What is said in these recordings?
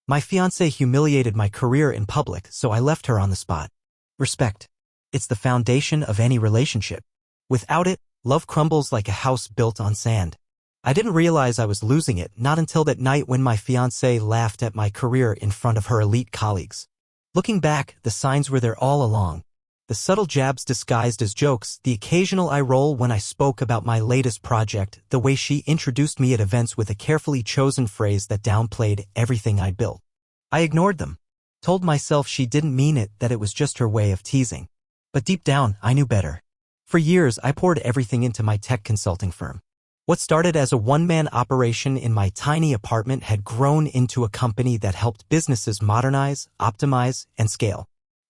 My fiancé humiliated my career in public, so I left her on the spot. Respect. It's the foundation of any relationship. Without it, love crumbles like a house built on sand. I didn't realize I was losing it not until that night when my fiancé laughed at my career in front of her elite colleagues. Looking back, the signs were there all along. The subtle jabs disguised as jokes, the occasional eye roll when I spoke about my latest project, the way she introduced me at events with a carefully chosen phrase that downplayed everything I'd built. I ignored them. Told myself she didn't mean it, that it was just her way of teasing. But deep down, I knew better. For years, I poured everything into my tech consulting firm. What started as a one-man operation in my tiny apartment had grown into a company that helped businesses modernize, optimize, and scale.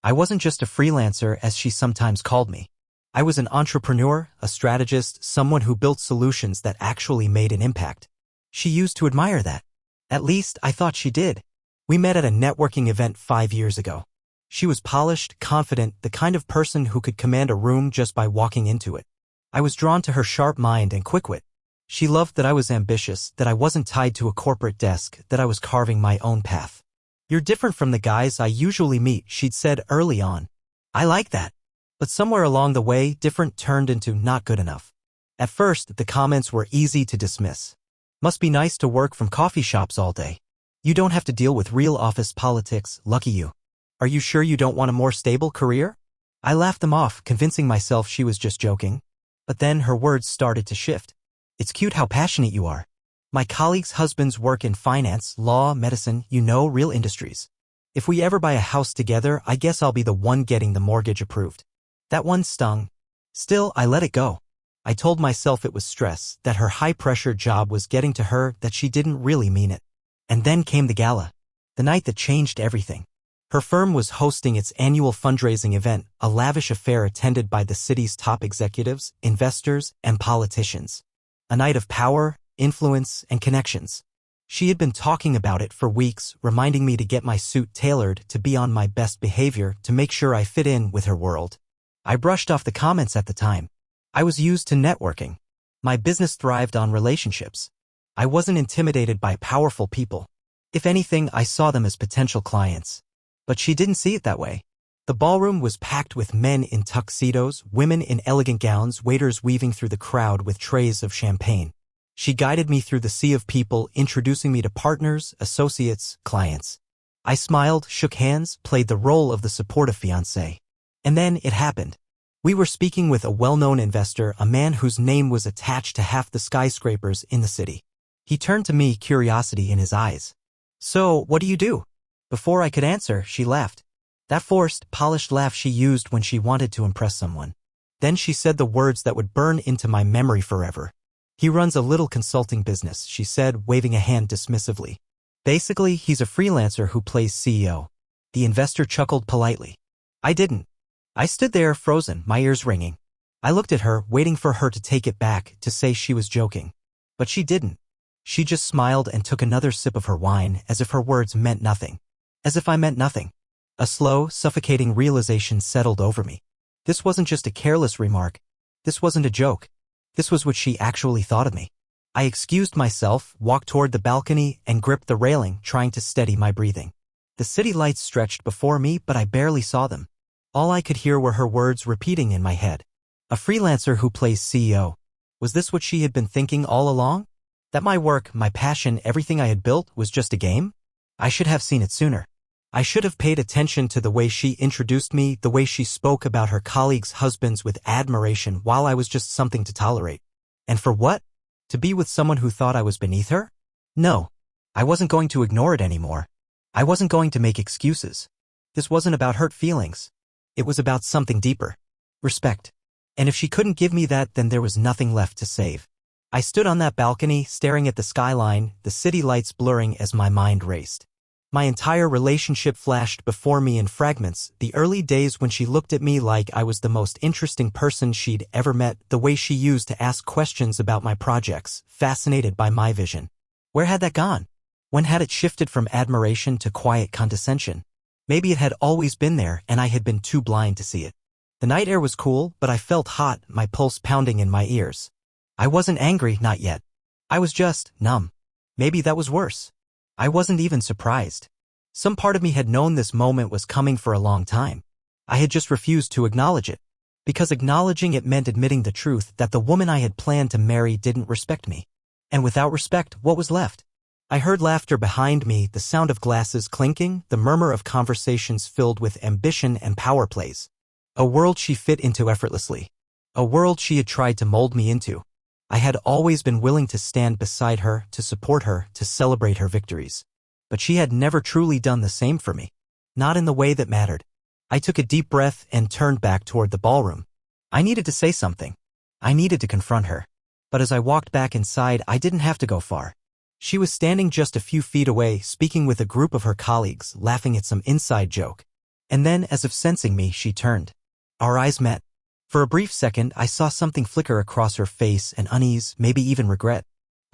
I wasn't just a freelancer, as she sometimes called me. I was an entrepreneur, a strategist, someone who built solutions that actually made an impact. She used to admire that. At least, I thought she did. We met at a networking event 5 years ago. She was polished, confident, the kind of person who could command a room just by walking into it. I was drawn to her sharp mind and quick wit. She loved that I was ambitious, that I wasn't tied to a corporate desk, that I was carving my own path. "You're different from the guys I usually meet," she'd said early on. I like that. But somewhere along the way, different turned into not good enough. At first, the comments were easy to dismiss. "Must be nice to work from coffee shops all day. You don't have to deal with real office politics, lucky you. Are you sure you don't want a more stable career?" I laughed them off, convincing myself she was just joking. But then her words started to shift. "It's cute how passionate you are. My colleagues' husbands work in finance, law, medicine, real industries. If we ever buy a house together, I guess I'll be the one getting the mortgage approved." That one stung. Still, I let it go. I told myself it was stress, that her high-pressure job was getting to her, that she didn't really mean it. And then came the gala. The night that changed everything. Her firm was hosting its annual fundraising event, a lavish affair attended by the city's top executives, investors, and politicians. A night of power, influence, and connections. She had been talking about it for weeks, reminding me to get my suit tailored, to be on my best behavior, to make sure I fit in with her world. I brushed off the comments at the time. I was used to networking. My business thrived on relationships. I wasn't intimidated by powerful people. If anything, I saw them as potential clients. But she didn't see it that way. The ballroom was packed with men in tuxedos, women in elegant gowns, waiters weaving through the crowd with trays of champagne. She guided me through the sea of people, introducing me to partners, associates, clients. I smiled, shook hands, played the role of the supportive fiancé. And then it happened. We were speaking with a well-known investor, a man whose name was attached to half the skyscrapers in the city. He turned to me, curiosity in his eyes. "So, what do you do?" Before I could answer, she laughed. That forced, polished laugh she used when she wanted to impress someone. Then she said the words that would burn into my memory forever. "He runs a little consulting business," she said, waving a hand dismissively. "Basically, he's a freelancer who plays CEO." The investor chuckled politely. I didn't. I stood there, frozen, my ears ringing. I looked at her, waiting for her to take it back, to say she was joking. But she didn't. She just smiled and took another sip of her wine, as if her words meant nothing. As if I meant nothing. A slow, suffocating realization settled over me. This wasn't just a careless remark. This wasn't a joke. This was what she actually thought of me. I excused myself, walked toward the balcony, and gripped the railing, trying to steady my breathing. The city lights stretched before me, but I barely saw them. All I could hear were her words repeating in my head. A freelancer who plays CEO. Was this what she had been thinking all along? That my work, my passion, everything I had built was just a game? I should have seen it sooner. I should have paid attention to the way she introduced me, the way she spoke about her colleagues' husbands with admiration while I was just something to tolerate. And for what? To be with someone who thought I was beneath her? No. I wasn't going to ignore it anymore. I wasn't going to make excuses. This wasn't about hurt feelings. It was about something deeper. Respect. And if she couldn't give me that, then there was nothing left to save. I stood on that balcony, staring at the skyline, the city lights blurring as my mind raced. My entire relationship flashed before me in fragments, the early days when she looked at me like I was the most interesting person she'd ever met, the way she used to ask questions about my projects, fascinated by my vision. Where had that gone? When had it shifted from admiration to quiet condescension? Maybe it had always been there and I had been too blind to see it. The night air was cool, but I felt hot, my pulse pounding in my ears. I wasn't angry, not yet. I was just numb. Maybe that was worse. I wasn't even surprised. Some part of me had known this moment was coming for a long time. I had just refused to acknowledge it. Because acknowledging it meant admitting the truth that the woman I had planned to marry didn't respect me. And without respect, what was left? I heard laughter behind me, the sound of glasses clinking, the murmur of conversations filled with ambition and power plays. A world she fit into effortlessly. A world she had tried to mold me into. I had always been willing to stand beside her, to support her, to celebrate her victories. But she had never truly done the same for me. Not in the way that mattered. I took a deep breath and turned back toward the ballroom. I needed to say something. I needed to confront her. But as I walked back inside, I didn't have to go far. She was standing just a few feet away, speaking with a group of her colleagues, laughing at some inside joke. And then, as if sensing me, she turned. Our eyes met. For a brief second, I saw something flicker across her face, an unease, maybe even regret.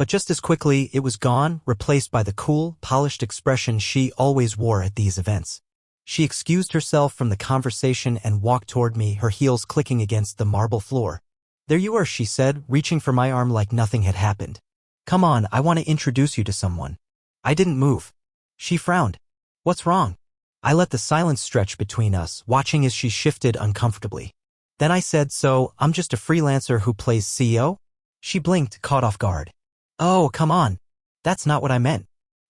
But just as quickly, it was gone, replaced by the cool, polished expression she always wore at these events. She excused herself from the conversation and walked toward me, her heels clicking against the marble floor. There you are, she said, reaching for my arm like nothing had happened. Come on, I want to introduce you to someone. I didn't move. She frowned. What's wrong? I let the silence stretch between us, watching as she shifted uncomfortably. Then I said, so, I'm just a freelancer who plays CEO? She blinked, caught off guard. Oh, come on. That's not what I meant.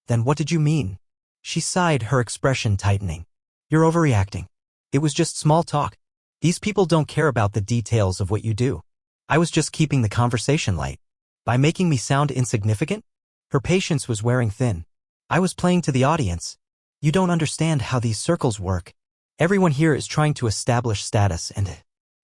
Then what did you mean? She sighed, her expression tightening. You're overreacting. It was just small talk. These people don't care about the details of what you do. I was just keeping the conversation light. By making me sound insignificant? Her patience was wearing thin. I was playing to the audience. You don't understand how these circles work. Everyone here is trying to establish status and...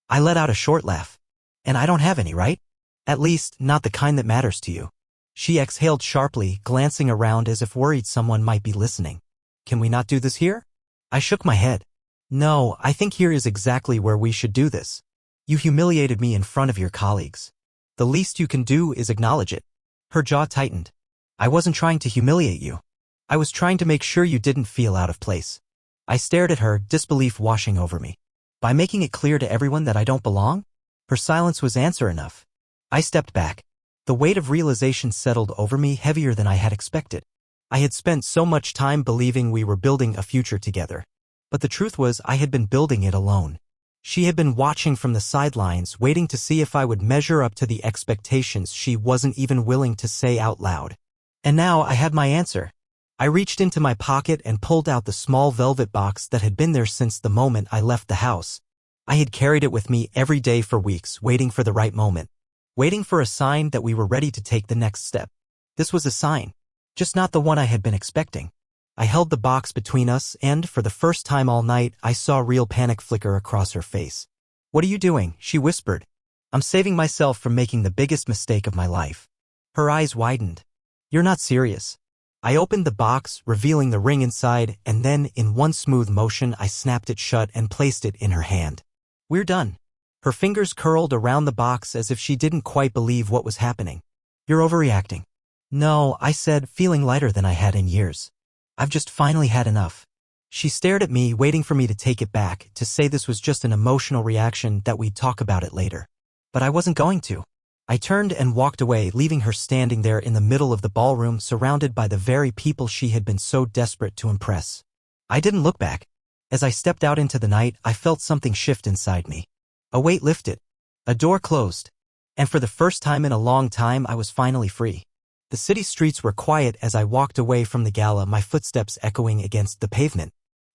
I let out a short laugh. And I don't have any, right? At least, not the kind that matters to you. She exhaled sharply, glancing around as if worried someone might be listening. Can we not do this here? I shook my head. No, I think here is exactly where we should do this. You humiliated me in front of your colleagues. The least you can do is acknowledge it. Her jaw tightened. I wasn't trying to humiliate you. I was trying to make sure you didn't feel out of place. I stared at her, disbelief washing over me. By making it clear to everyone that I don't belong? Her silence was answer enough. I stepped back. The weight of realization settled over me, heavier than I had expected. I had spent so much time believing we were building a future together. But the truth was I had been building it alone. She had been watching from the sidelines, waiting to see if I would measure up to the expectations she wasn't even willing to say out loud. And now I had my answer. I reached into my pocket and pulled out the small velvet box that had been there since the moment I left the house. I had carried it with me every day for weeks, waiting for the right moment. Waiting for a sign that we were ready to take the next step. This was a sign. Just not the one I had been expecting. I held the box between us and, for the first time all night, I saw real panic flicker across her face. What are you doing? She whispered. I'm saving myself from making the biggest mistake of my life. Her eyes widened. You're not serious. I opened the box, revealing the ring inside, and then, in one smooth motion, I snapped it shut and placed it in her hand. We're done. Her fingers curled around the box as if she didn't quite believe what was happening. You're overreacting. No, I said, feeling lighter than I had in years. I've just finally had enough. She stared at me, waiting for me to take it back, to say this was just an emotional reaction, that we'd talk about it later. But I wasn't going to. I turned and walked away, leaving her standing there in the middle of the ballroom, surrounded by the very people she had been so desperate to impress. I didn't look back. As I stepped out into the night, I felt something shift inside me. A weight lifted. A door closed. And for the first time in a long time, I was finally free. The city streets were quiet as I walked away from the gala, my footsteps echoing against the pavement.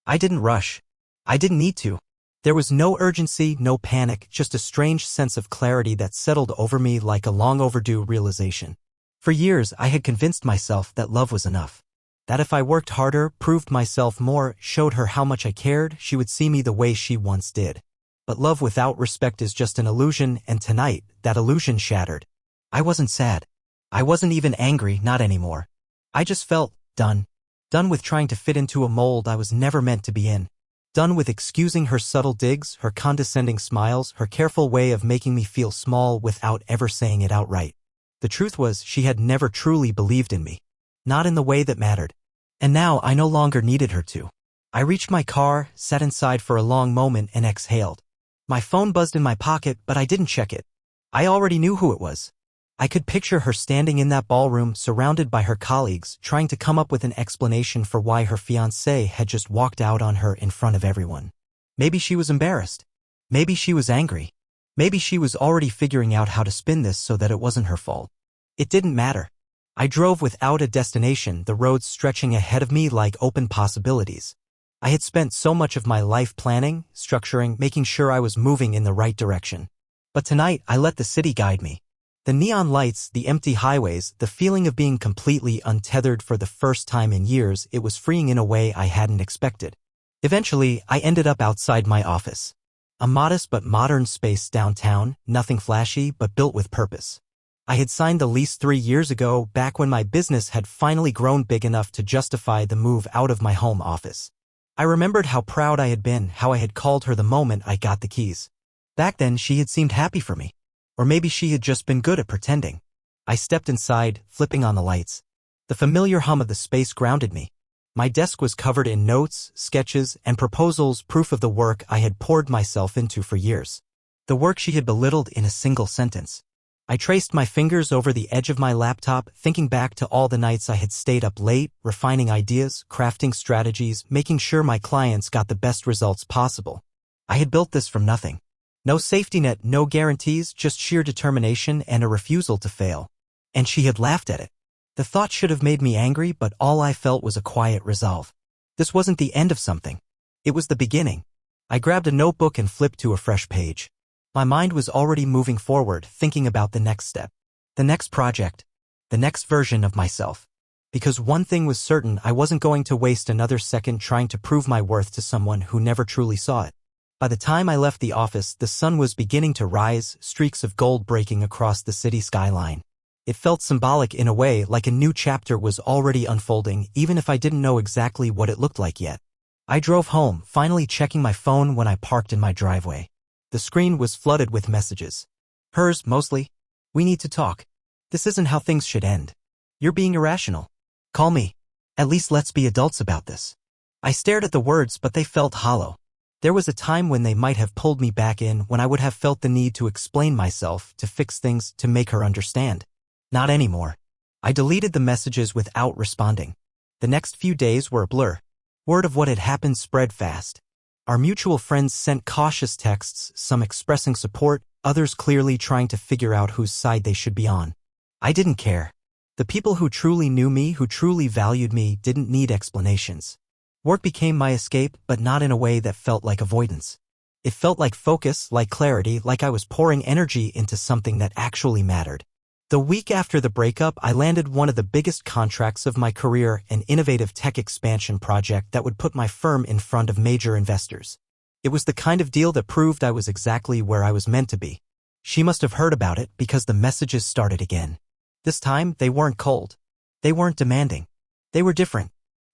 I didn't rush. I didn't need to. There was no urgency, no panic, just a strange sense of clarity that settled over me like a long overdue realization. For years, I had convinced myself that love was enough. That if I worked harder, proved myself more, showed her how much I cared, she would see me the way she once did. But love without respect is just an illusion, and tonight, that illusion shattered. I wasn't sad. I wasn't even angry, not anymore. I just felt done. Done with trying to fit into a mold I was never meant to be in. Done with excusing her subtle digs, her condescending smiles, her careful way of making me feel small without ever saying it outright. The truth was, she had never truly believed in me. Not in the way that mattered. And now I no longer needed her to. I reached my car, sat inside for a long moment, and exhaled. My phone buzzed in my pocket, but I didn't check it. I already knew who it was. I could picture her standing in that ballroom surrounded by her colleagues trying to come up with an explanation for why her fiancé had just walked out on her in front of everyone. Maybe she was embarrassed. Maybe she was angry. Maybe she was already figuring out how to spin this so that it wasn't her fault. It didn't matter. I drove without a destination, the roads stretching ahead of me like open possibilities. I had spent so much of my life planning, structuring, making sure I was moving in the right direction. But tonight, I let the city guide me. The neon lights, the empty highways, the feeling of being completely untethered for the first time in years, it was freeing in a way I hadn't expected. Eventually, I ended up outside my office. A modest but modern space downtown, nothing flashy but built with purpose. I had signed the lease 3 years ago, back when my business had finally grown big enough to justify the move out of my home office. I remembered how proud I had been, how I had called her the moment I got the keys. Back then, she had seemed happy for me. Or maybe she had just been good at pretending. I stepped inside, flipping on the lights. The familiar hum of the space grounded me. My desk was covered in notes, sketches, and proposals, proof of the work I had poured myself into for years. The work she had belittled in a single sentence. I traced my fingers over the edge of my laptop, thinking back to all the nights I had stayed up late, refining ideas, crafting strategies, making sure my clients got the best results possible. I had built this from nothing. No safety net, no guarantees, just sheer determination and a refusal to fail. And she had laughed at it. The thought should have made me angry, but all I felt was a quiet resolve. This wasn't the end of something. It was the beginning. I grabbed a notebook and flipped to a fresh page. My mind was already moving forward, thinking about the next step. The next project. The next version of myself. Because one thing was certain, I wasn't going to waste another second trying to prove my worth to someone who never truly saw it. By the time I left the office, the sun was beginning to rise, streaks of gold breaking across the city skyline. It felt symbolic in a way, like a new chapter was already unfolding, even if I didn't know exactly what it looked like yet. I drove home, finally checking my phone when I parked in my driveway. The screen was flooded with messages. Hers, mostly. We need to talk. This isn't how things should end. You're being irrational. Call me. At least let's be adults about this. I stared at the words, but they felt hollow. There was a time when they might have pulled me back in, when I would have felt the need to explain myself, to fix things, to make her understand. Not anymore. I deleted the messages without responding. The next few days were a blur. Word of what had happened spread fast. Our mutual friends sent cautious texts, some expressing support, others clearly trying to figure out whose side they should be on. I didn't care. The people who truly knew me, who truly valued me, didn't need explanations. Work became my escape, but not in a way that felt like avoidance. It felt like focus, like clarity, like I was pouring energy into something that actually mattered. The week after the breakup, I landed one of the biggest contracts of my career, an innovative tech expansion project that would put my firm in front of major investors. It was the kind of deal that proved I was exactly where I was meant to be. She must have heard about it because the messages started again. This time, they weren't cold. They weren't demanding. They were different.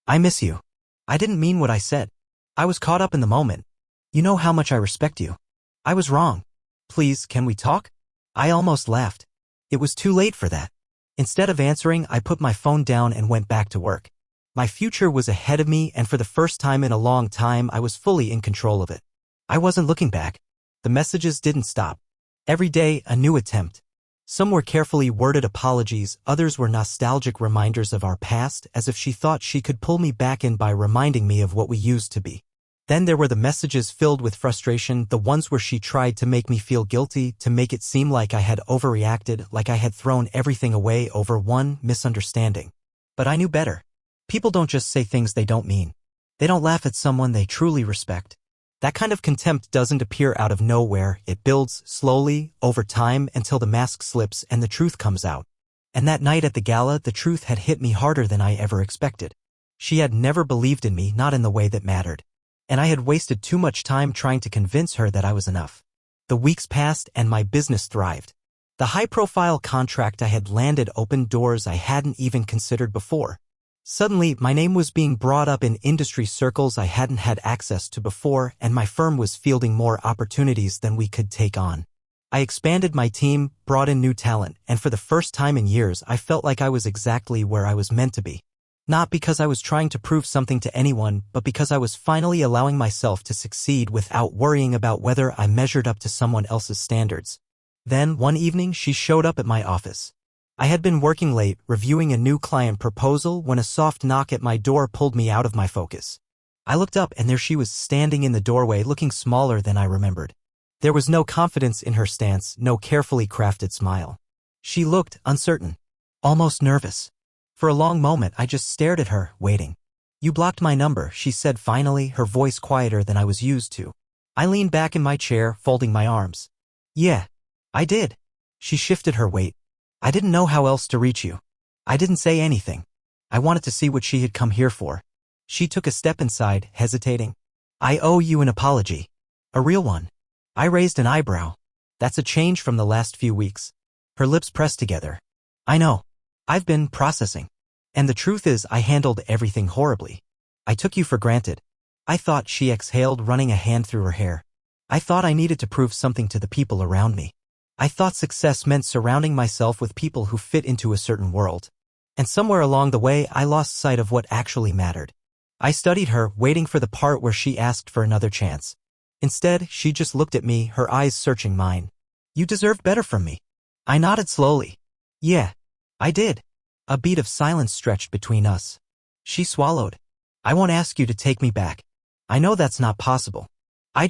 I miss you. I didn't mean what I said. I was caught up in the moment. You know how much I respect you. I was wrong. Please, can we talk? I almost laughed. It was too late for that. Instead of answering, I put my phone down and went back to work. My future was ahead of me, and for the first time in a long time, I was fully in control of it. I wasn't looking back. The messages didn't stop. Every day, a new attempt. Some were carefully worded apologies, others were nostalgic reminders of our past, as if she thought she could pull me back in by reminding me of what we used to be. Then there were the messages filled with frustration, the ones where she tried to make me feel guilty, to make it seem like I had overreacted, like I had thrown everything away over one misunderstanding. But I knew better. People don't just say things they don't mean. They don't laugh at someone they truly respect. That kind of contempt doesn't appear out of nowhere. It builds slowly, over time, until the mask slips and the truth comes out. And that night at the gala, the truth had hit me harder than I ever expected. She had never believed in me, not in the way that mattered. And I had wasted too much time trying to convince her that I was enough. The weeks passed and my business thrived. The high-profile contract I had landed opened doors I hadn't even considered before. Suddenly, my name was being brought up in industry circles I hadn't had access to before, and my firm was fielding more opportunities than we could take on. I expanded my team, brought in new talent, and for the first time in years, I felt like I was exactly where I was meant to be. Not because I was trying to prove something to anyone, but because I was finally allowing myself to succeed without worrying about whether I measured up to someone else's standards. Then, one evening, she showed up at my office. I had been working late, reviewing a new client proposal, when a soft knock at my door pulled me out of my focus. I looked up and there she was, standing in the doorway, looking smaller than I remembered. There was no confidence in her stance, no carefully crafted smile. She looked uncertain, almost nervous. For a long moment I just stared at her, waiting. "You blocked my number," she said finally, her voice quieter than I was used to. I leaned back in my chair, folding my arms. "Yeah, I did." She shifted her weight. "I didn't know how else to reach you. I didn't say anything. I wanted to see what she had come here for." She took a step inside, hesitating. "I owe you an apology. A real one." I raised an eyebrow. "That's a change from the last few weeks." Her lips pressed together. "I know. I've been processing. And the truth is, I handled everything horribly. I took you for granted." I thought, she exhaled, running a hand through her hair. "I thought I needed to prove something to the people around me. I thought success meant surrounding myself with people who fit into a certain world. And somewhere along the way, I lost sight of what actually mattered." I studied her, waiting for the part where she asked for another chance. Instead, she just looked at me, her eyes searching mine. "You deserved better from me." I nodded slowly. "Yeah, I did." A beat of silence stretched between us. She swallowed. "I won't ask you to take me back. I know that's not possible. I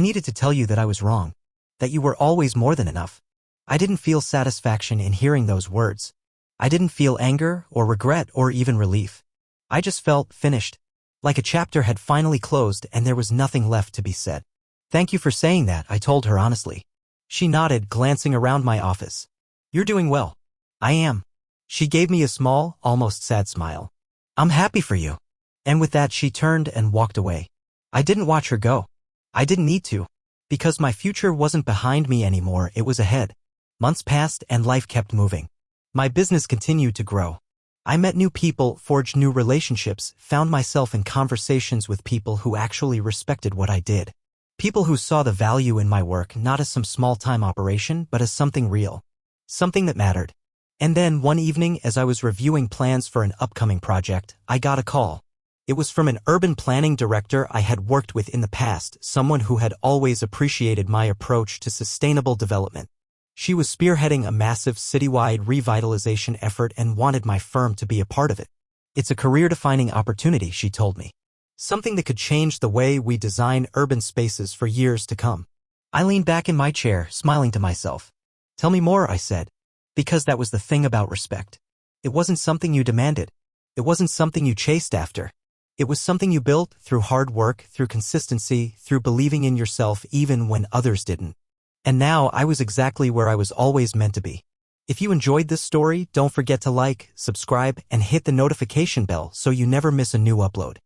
needed to tell you that I was wrong. That you were always more than enough." I didn't feel satisfaction in hearing those words. I didn't feel anger or regret or even relief. I just felt finished. Like a chapter had finally closed and there was nothing left to be said. "Thank you for saying that," I told her honestly. She nodded, glancing around my office. "You're doing well." "I am." She gave me a small, almost sad smile. "I'm happy for you." And with that she turned and walked away. I didn't watch her go. I didn't need to. Because my future wasn't behind me anymore, it was ahead. Months passed and life kept moving. My business continued to grow. I met new people, forged new relationships, found myself in conversations with people who actually respected what I did. People who saw the value in my work not as some small-time operation, but as something real. Something that mattered. And then, one evening, as I was reviewing plans for an upcoming project, I got a call. It was from an urban planning director I had worked with in the past, someone who had always appreciated my approach to sustainable development. She was spearheading a massive citywide revitalization effort and wanted my firm to be a part of it. "It's a career-defining opportunity," she told me. "Something that could change the way we design urban spaces for years to come." I leaned back in my chair, smiling to myself. "Tell me more," I said. Because that was the thing about respect. It wasn't something you demanded. It wasn't something you chased after. It was something you built through hard work, through consistency, through believing in yourself even when others didn't. And now I was exactly where I was always meant to be. If you enjoyed this story, don't forget to like, subscribe, and hit the notification bell so you never miss a new upload.